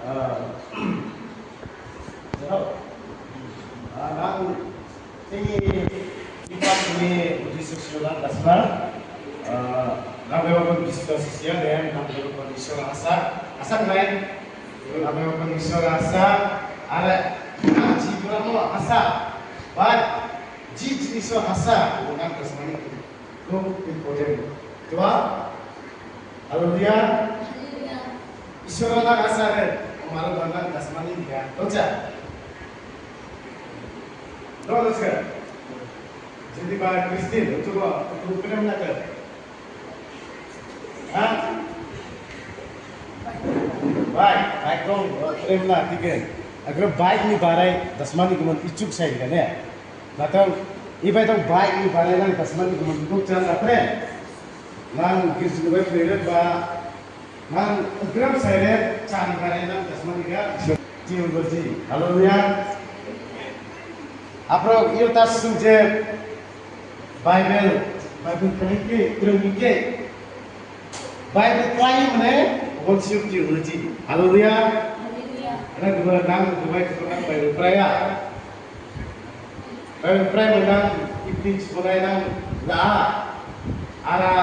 난 이방에 우리스시오나 가스바 나베오건 비스도시야 내 나베오건 이쇼라 아삭 라인 나베오건 이쇼라 아삭 아래 나 지브라노 아삭 바 지지니소 아삭 오난 가스마니 또 이코제 좋아 할렐루야 이쇼라나 아삭을 हमारा भगवान आसमानी दिया रोचा रोचा jadi बात क्रिस्टियन तो तू प्रेम ना कर हाँ बाइक तो प्रेम ना ठीक है अगर बाइक नहीं बाराई दसमानी को मन इच्छुक साइड का ने मतलब ये तो बाइक नहीं बाराई ना दसमानी को मन इच्छुक चल रहा है ना किसी को भी प्रेरित बा man gram saya cari karena dasman juga cium bersih haleluya apro iyo tas suje bible kelike kelike bible try mana bon siuk cium bersih haleluya ada dua nang dua keturunan bible praya menang ipin sekolah nang la ara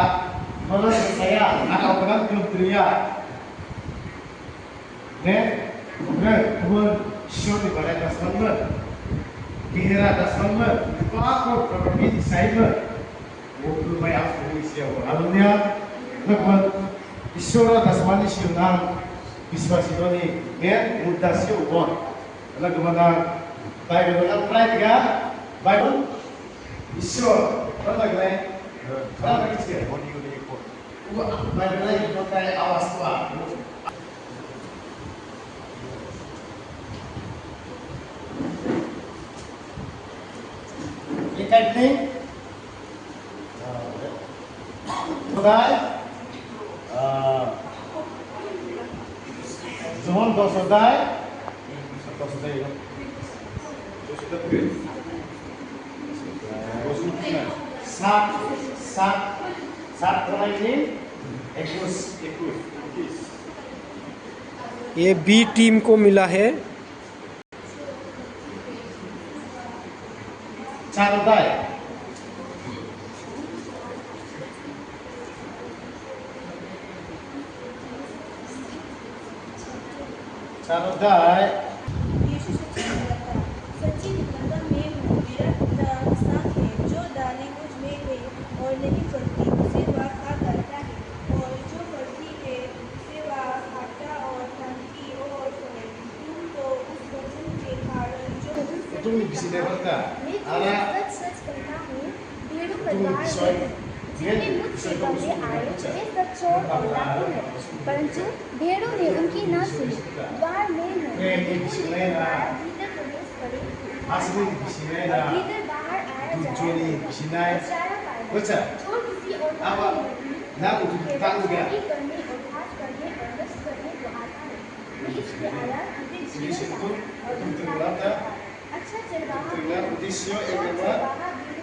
malah saya anak orang keluarga, ne, kemudian show di barat dasman, kira dasman, apa properti cyber, waktu mai aku siapa, alurnya, kemudian isora dasman siunang, biswasidoni, ne, mudah siuban, lalu kemudian Bible dengan pride ya, Bible, isor, apa lagi? Apa lagi sih? Bagaimana itu kayak awas tua? Ikan ini, sodai, John do sodai, सात ini ये B team को मिला है चारोदाय सच्ची निकंदन में हूँ मेरा पिता किसान है जो दाने मुझ में है और नहीं पड़ती उसे वह खा करता है और जो पड़ती है उसे वह खाता और खाती और है तुम तो उस वचन के कारण जो तुम किसी ने बता मैं सच कहता हूँ भेड़ों परिवार जिन्हें मुझसे पहले आए वे सब चोर और डाकू हैं परंतु भेड़ों ने उनकी ना सुनी बाहर में है भीतर प्रवेश करे भीतर बाहर आया जाए बच्चा चोर किसी और ना करने और घात करने और नष्ट करने को आता है मैं इसलिए आया कि वे जीवन पाएं और उनका अच्छा चरवाहा भेड़ों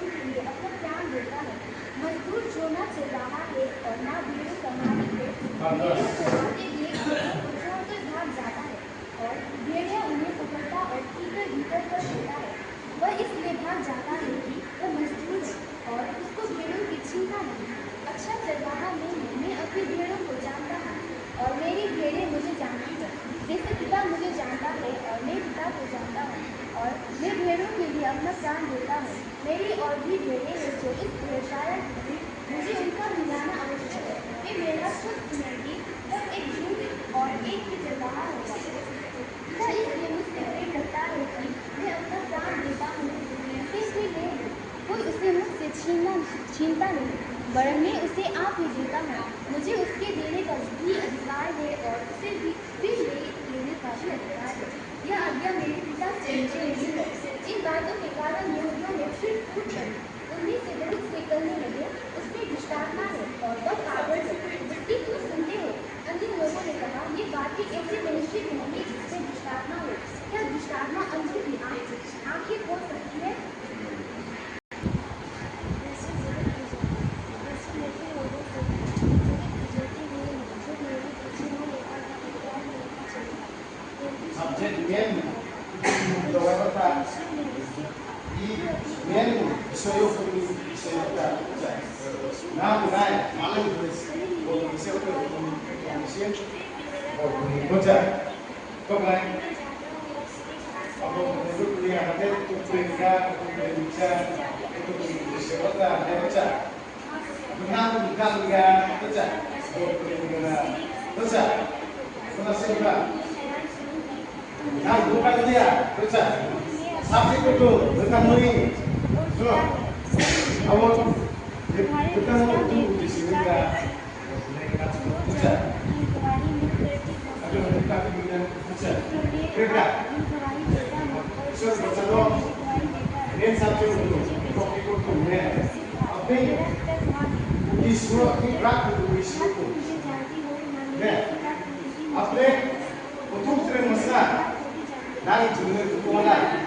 के लिए अपना प्राण देता है मजदूर जो ना चरवाहा है और ना भेड़ों का मालिक है भेड़ों चराते हुए भेड़ों को छोड़कर भाग जाता है और भेड़िया उन्हें पकड़ता और भीतर कर देता है वह इसलिए भाग जाता है कि वह मजदूर है और उसको भेड़ों की चिंता नहीं अच्छा चरवाहा मैं अपनी भेड़ों को जानता हूँ और मेरी भेड़ें मुझे जानती है जैसे पिता मुझे जानता है और मैं पिता को जानता हूँ और मैं भेड़ों के लिए अपना प्राण देता हूँ मेरी और भी भेड़ें हैं जो इस भेड़शाला की थी मुझे उनका मिलाना आवश्यक है मैं मेरा खुद सुनेगी तब एक झूठ और एक ही चरवाहा होगा पिता इसलिए मुझसे प्रेम करता है कि मैं अपना प्राण देता हूँ इसलिए कोई उसे मुझसे छीनता नहीं वरन मैं उसे आप ही देता हूँ मुझे उसके देने का भी अधिकार है और उसे भी लेने का भी अधिकार है यह आज्ञा मेरे पिता से मुझे मिली है इन बातों के कारण यहूदियों ने फिर फूट पड़ी उन्हीं से बहुत निकलने लगे उसमें दुष्टात्मा है और वह पागल है जिसकी तुम सुनते हो अन्य लोगों ने कहा ये बातें ऐसे मनुष्य की होंगी जिससे दुष्टात्मा हो क्या दुष्टात्मा अंधों की आंखें खोल सकती है मेन दवाइफोरा मेन बिसयफोरनि बिसयफोरा ना हमनाय मालायनिफ्राय एसे मोजां कबाय अब kuliah nanti kuliah bisa sekolah ada baca menang bukan ya baca kuliah baca mana sekolah nah bukan dia baca tapi itu bukan muri so awal bukan itu di sini enggak baca ada tapi kemudian baca kira Sir, bersama dengan satu kopi kopi apa isu berat itu isu itu, apa untuk termasuk dari jenis itu mana?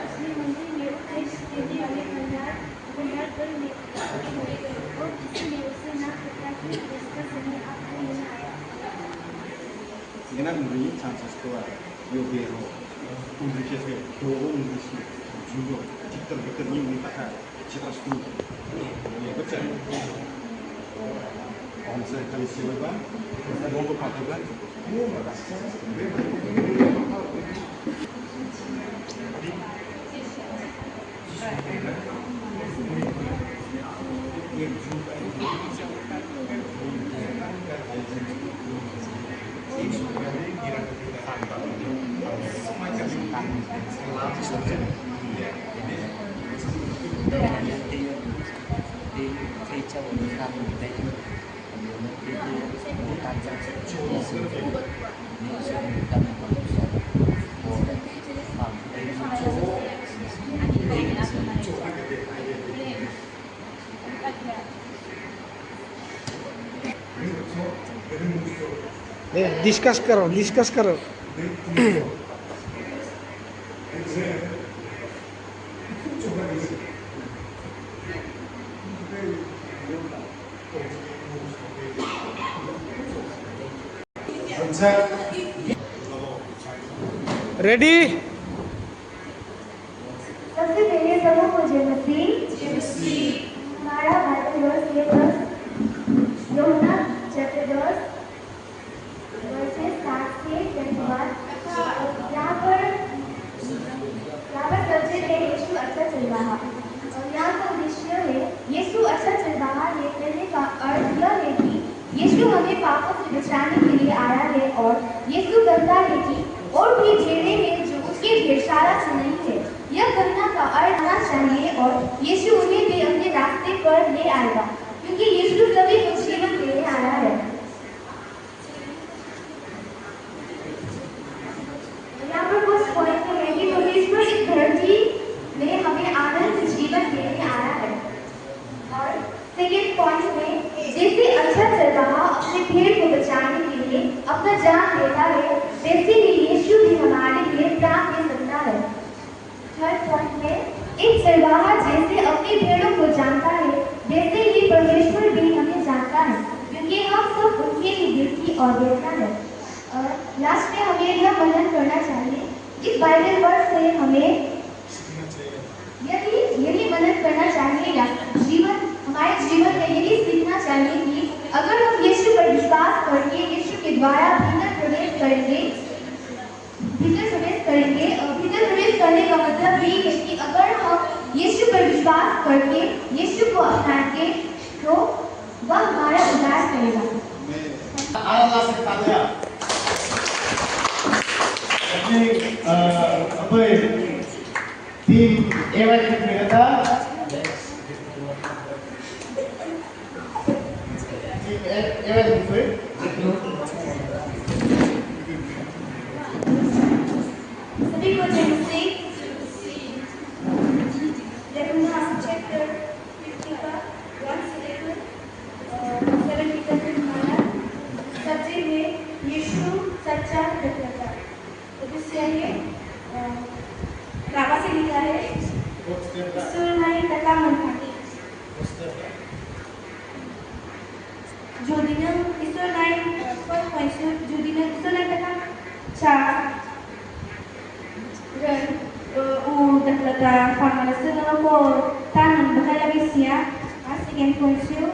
Sekarang beri chances keluar, Yobero. Indonesia से दो English में जुड़ो चित्र बेहतर नहीं मिलता है चित्र school ये बच्चा कौन से कल से होगा लोगों को पता होगा डिस्कस करो रेडी सबसे पहले सबों को जयमसी हमारा भारत दिवस ये बस योजना चैप्टर 10 वर्सेस 7 से 10 यहाँ पर सब्जेक्ट है यीशु अच्छा चल रहा और यहाँ का उद्देश्य है यीशु अच्छा चल रहा है कहने का अर्थ यह है कि यीशु हमें पापों से बचाने के लिए आया है और यीशु कहता है कि और भी भेड़ें हैं जो उसके भेड़शाला से नहीं है। यह कहना का अर्थ होना चाहिए और यीशु उन्हें भी अपने रास्ते पर ले आएगा क्योंकि यीशु सभी को जीवन देने आया है। यहाँ पर कुछ पॉइंट है कि परमेश्वर इस धरती में हमें आनंद जीवन देने आया है। और सेकेंड पॉइंट में जैसे अच्छा चल रहा अपने भेड़ को बचाने के लिए अपना जान देता है वैसे ही यीशु भी हमारे लिए प्राण दे सकता है। थर्ड पॉइंट में एक चरवाहा जैसे अपनी भेड़ों को जानता है वैसे ही परमेश्वर भी हमें जानता है क्योंकि हम सब उनके ही दिल की और बेटा है। लास्ट में हमें यह वर्णन करना चाहिए इस बाइबल वर्ड से हमें यही वर्णन करना चाहिए या हमारे जीवन में यही सीखना चाहिए कि अगर हम यीशु पर विश्वास करके यीशु के द्वारा भीतर प्रवेश करेंगे भीतर प्रवेश करने का मतलब ये है कि अगर हम यीशु पर विश्वास करके यीशु को अपनाएंगे तो वह हमारा उद्धार करेगा। सभी को जैसे चैप्टर 50 का 1 से लेकर 7 तक हमारा सब्जेक्ट है यीशु सच्चा दृढ़ता। तो इससे है रावा से लिखा है सुनाई तका मनफाटी जोदिना इसोनाई फर्स्ट पॉइंट जोदिना इसोनाई तका चा daklata farmana sedang ko tanam bakal lagi sia asikin konsil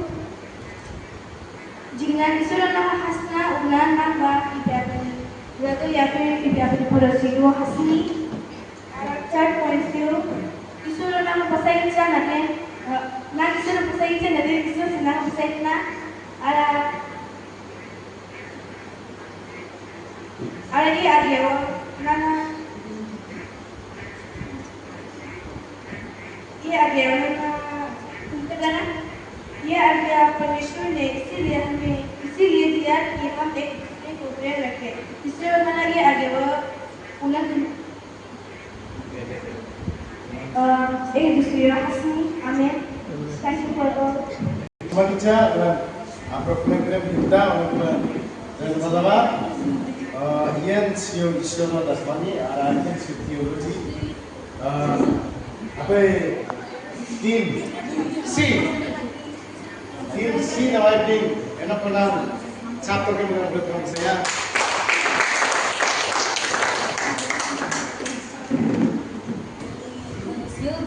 jingnan isuran nama hasna ulan namba ibadah lalu ya ibadah produksi dua hasni chart konsil isuran nama pasai chan nanti nak isuran pasai chan nanti isuran senang pasai na ada di area mana ये आ गया ना ये आ गया परमेश्वर ने इसीलिए दिया कि हम एक दूसरे को प्रेम रखें इसलिए बनाना ये आ गया वो एक दूसरे हंसी हमें thank you for all Kemarin apa program kita untuk bersama Ian Sio Isyono Dasmani Arahan Teologi apa tim C namanya tim enak pernah satu yang menurut saya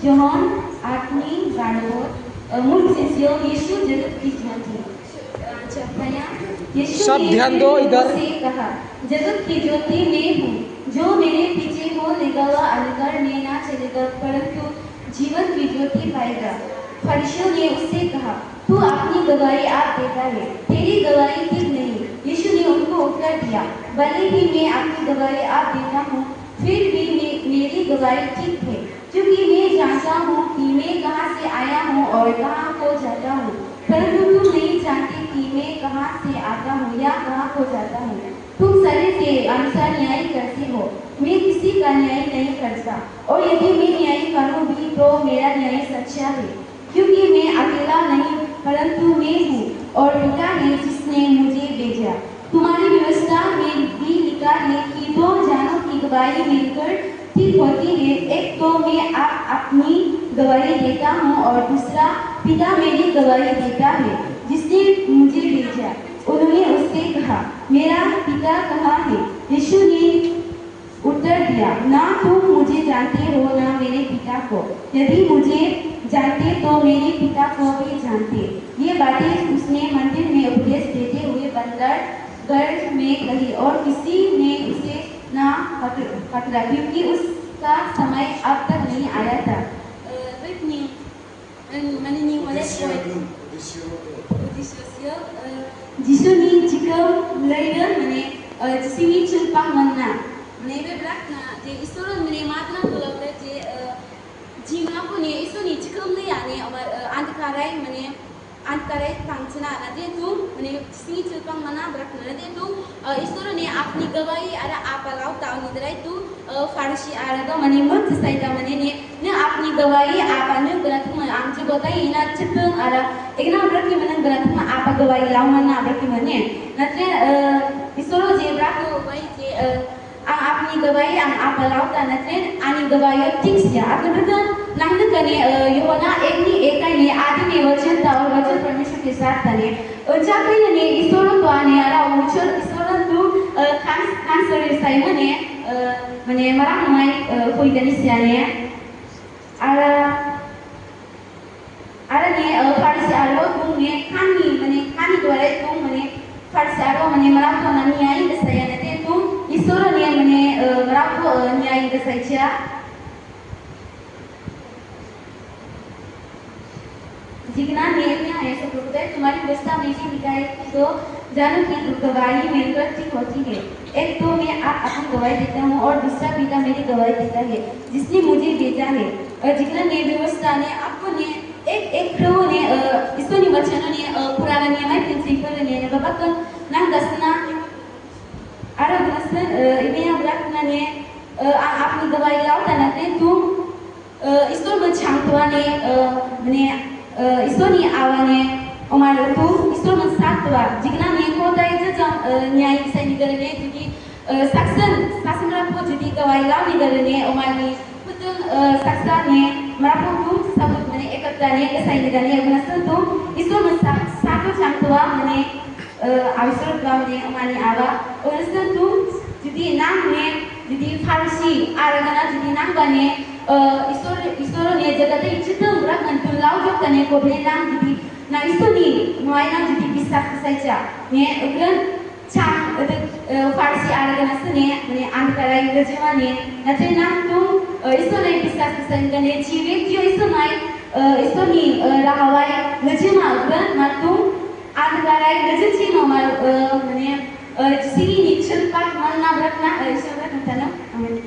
John Atni Garnot मुझसे यीशु जगत की ज्योति यीशु सब ध्यान दो इधर से कहा जगत की ज्योति मैं हूँ जो मेरे पीछे हो निगला अंधकार में ना चलेगा परंतु जीवन की ज्योति पाएगा फरीसियों ने उससे कहा तू अपनी गवाही आप देता है तेरी गवाही ठीक नहीं यीशु ने उनको उत्तर दिया भले ही मैं अपनी गवाही आप देता हूँ फिर भी मेरी गवाही ठीक है क्योंकि मैं जानता हूँ कि मैं कहाँ से आया हूँ और कहाँ को जाता हूँ परंतु तुम नहीं जानते कि मैं कहाँ से आता हूँ या कहाँ को जाता हूँ तुम शरीर के अनुसार न्याय करते हो मैं किसी का न्याय नहीं करता और यदि मैं न्याय करूँ भी तो मेरा न्याय सच्चा है क्योंकि मैं अकेला नहीं परंतु मैं हूँ और पिता है जिसने मुझे भेजा तुम्हारी व्यवस्था में भी लिखा है कि दो जानों की गवाही मिलकर ठीक होती है एक तो मैं अपनी गवाही देता हूँ और दूसरा पिता मेरी गवाही देता है जिसने मुझे भेजा उन्होंने उससे कहा मेरा पिता कहाँ है यीशु ने उत्तर दिया ना तुम मुझे जानते हो ना मेरे पिता को यदि मुझे जानते तो मेरे पिता को भी जानते ये बातें उसने मंदिर में उपदेश देते हुए बंदर घर में कही और किसी ने उसे ना पकड़ा क्योंकि उसका समय अब तक नहीं आया था जिसुनि जिकम लैन माने जिसुनि चुलपां मन्ना माने बे ब्राकना जे इसोर माने मातना बोलबे जे जिंगलाको ने इसोनि जिकम ले याने अंधकाराय माने अंधकाराय पांचना नाते तुम माने जिसुनि चुलपां मन्ना ब्राकना नाते तुम इसोर ने अपनी गवाही आरा आपालाव तावनि दराय तु फारसी आरा द माने मत साइदा माने ने अपनी गवाही आपानो गराथुम आमचे बताय इना चिकं आरा एकना ब्राकि माने गराथुम आपा गवाही लाव मन्ना ब्राकि माने नाते इसोर जे ब्राको बाय जे आं अपनी गवाही आं आपालाव ता नाते आनि गवाही थिक्सिया आपने बता नांगन कने योना एकनी एकाने आदि में वचन ता और वचन परमेश्वर के साथ तने जाकैने ने इसोर तो आने आरा वचन इसोर तु कांसर साइमने माने मरा माय फैगनि सियाने आरा ने फारसी आरो बुंने खानी द्वारा तुम माने फारसी आरो माने मरा तो न्याय दसायाने ते तुम ईश्वर ने माने मरा को न्याय दसायच्या जितना नियम है सब लोग तुम्हारी व्यवस्था में से लिखा है कि दो जानों की गवाही मिलकर ठीक होती है एक तो मैं अपनी गवाही देता हूँ और दूसरा पिता मेरी गवाही देता है जिसने मुझे भेजा है और जितना ने व्यवस्था ने आपको ने एक प्रभु ने ईश्वरी वचनों ने पुराना नियम है प्रिंसिपल ने बाबा को नाम दसना आरो दसन इन्हें ब्राकना ने अपनी गवाही लावता नाते तुम ईश्वर में छांगतवा ने माने ईश्वरनी आवाने ओमारो तु ईश्वर में सातवा जिगना ने कोताय जम न्याय सैनि गरने जुदि सासनरा को जुदि गवाही लावनि गरने ओमानी पुतुन साक्सा ने मरापो तु सब माने एकता ने सैनि गरने गनसन तु ईश्वर में सातो छांगतवा माने आवश्यक गावने ओमानी आवा ओनसन तु जुदि नाम ने जुदि फारसी आरगना jadi nanggane isoro ne jagate ichitum rak nantul lau jok tane ko belang jadi na isoni noina jadi bisa saja ne ugan chang farsi aragana sene ne antara ingreji mane nate nam tum isone bisa sengane jiwit jo isomai isoni rahawai ngejima ugan matum antara ingreji chino mar mane sini ni cepat mana beratna isora kantana amin